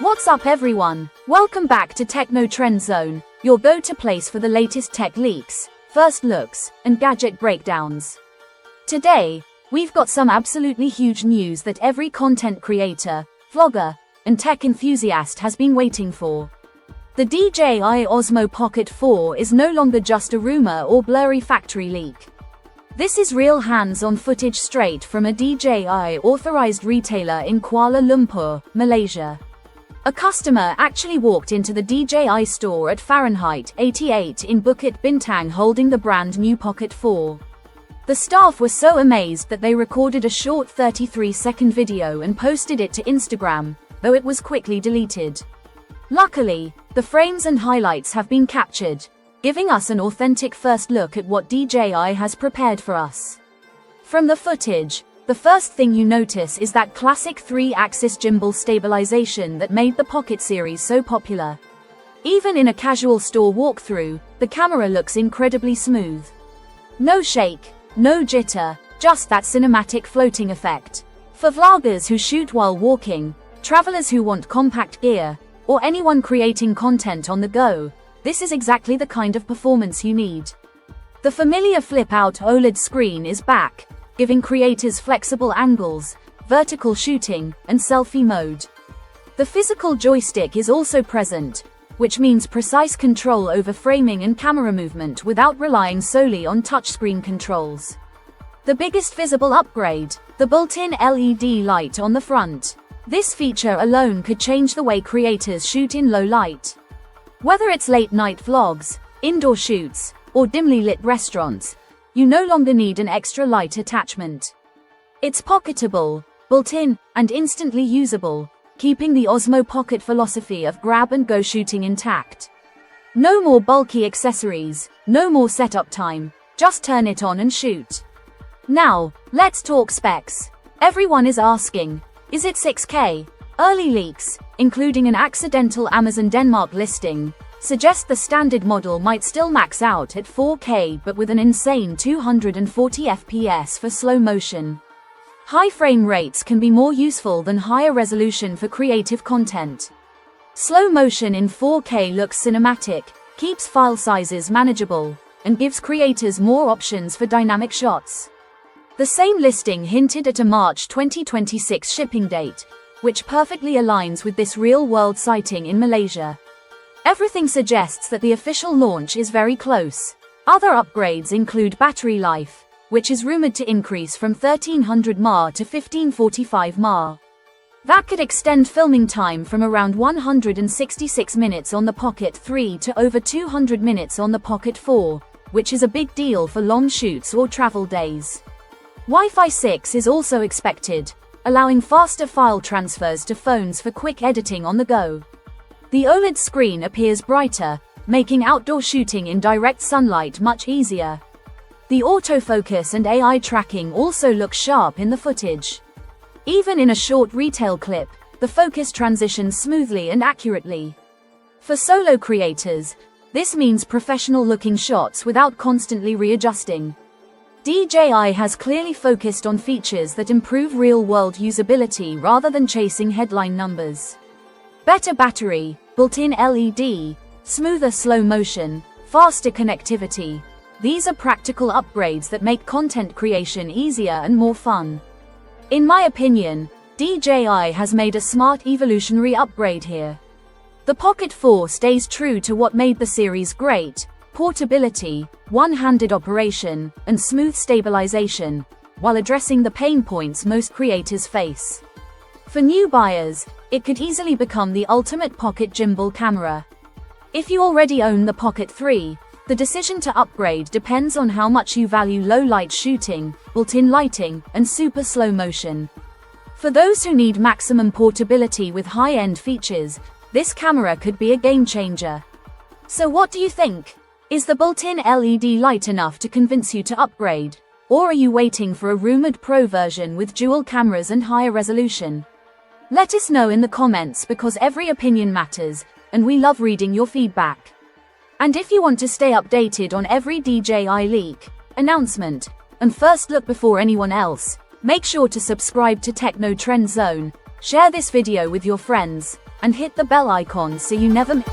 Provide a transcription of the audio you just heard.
What's up everyone? Welcome back to Techno Trend Zone, your go-to place for the latest tech leaks, first looks, and gadget breakdowns. Today, we've got some absolutely huge news that every content creator, vlogger, and tech enthusiast has been waiting for. The DJI Osmo Pocket 4 is no longer just a rumor or blurry factory leak. This is real hands-on footage straight from a DJI authorized retailer in Kuala Lumpur, Malaysia. A customer actually walked into the DJI store at Fahrenheit 88 in Bukit Bintang holding the brand new Pocket 4. The staff were so amazed that they recorded a short 33-second video and posted it to Instagram, though it was quickly deleted. Luckily, the frames and highlights have been captured, giving us an authentic first look at what DJI has prepared for us. From the footage, the first thing you notice is that classic 3-axis gimbal stabilization that made the Pocket series so popular. Even in a casual store walkthrough, the camera looks incredibly smooth. No shake, no jitter, just that cinematic floating effect. For vloggers who shoot while walking, travelers who want compact gear, or anyone creating content on the go, this is exactly the kind of performance you need. The familiar flip-out OLED screen is back, giving creators flexible angles, vertical shooting, and selfie mode. The physical joystick is also present, which means precise control over framing and camera movement without relying solely on touchscreen controls. The biggest visible upgrade, the built-in LED light on the front. This feature alone could change the way creators shoot in low light. Whether it's late-night vlogs, indoor shoots, or dimly lit restaurants, you no longer need an extra light attachment. It's pocketable, built-in, and instantly usable, keeping the Osmo Pocket philosophy of grab-and-go shooting intact. No more bulky accessories, no more setup time, just turn it on and shoot. Now, let's talk specs. Everyone is asking, is it 6K? Early leaks, including an accidental Amazon Denmark listing, suggest the standard model might still max out at 4K but with an insane 240 FPS for slow motion. High frame rates can be more useful than higher resolution for creative content. Slow motion in 4K looks cinematic, keeps file sizes manageable, and gives creators more options for dynamic shots. The same listing hinted at a March 2026 shipping date, which perfectly aligns with this real-world sighting in Malaysia. Everything suggests that the official launch is very close. Other upgrades include battery life, which is rumored to increase from 1300 mAh to 1545 mAh. That could extend filming time from around 166 minutes on the Pocket 3 to over 200 minutes on the Pocket 4, which is a big deal for long shoots or travel days. Wi-Fi 6 is also expected, allowing faster file transfers to phones for quick editing on the go. The OLED screen appears brighter, making outdoor shooting in direct sunlight much easier. The autofocus and AI tracking also look sharp in the footage. Even in a short retail clip, the focus transitions smoothly and accurately. For solo creators, this means professional-looking shots without constantly readjusting. DJI has clearly focused on features that improve real-world usability rather than chasing headline numbers. Better battery, built-in LED, smoother slow motion, faster connectivity. These are practical upgrades that make content creation easier and more fun. In my opinion, DJI has made a smart evolutionary upgrade here. The Pocket 4 stays true to what made the series great: portability, one-handed operation, and smooth stabilization, while addressing the pain points most creators face. For new buyers, it could easily become the ultimate pocket gimbal camera. If you already own the Pocket 3, the decision to upgrade depends on how much you value low-light shooting, built-in lighting, and super slow motion. For those who need maximum portability with high-end features, this camera could be a game-changer. So what do you think? Is the built-in LED light enough to convince you to upgrade? Or are you waiting for a rumored Pro version with dual cameras and higher resolution? Let us know in the comments because every opinion matters, and we love reading your feedback. And if you want to stay updated on every DJI leak, announcement, and first look before anyone else, make sure to subscribe to Techno Trend Zone, share this video with your friends, and hit the bell icon so you never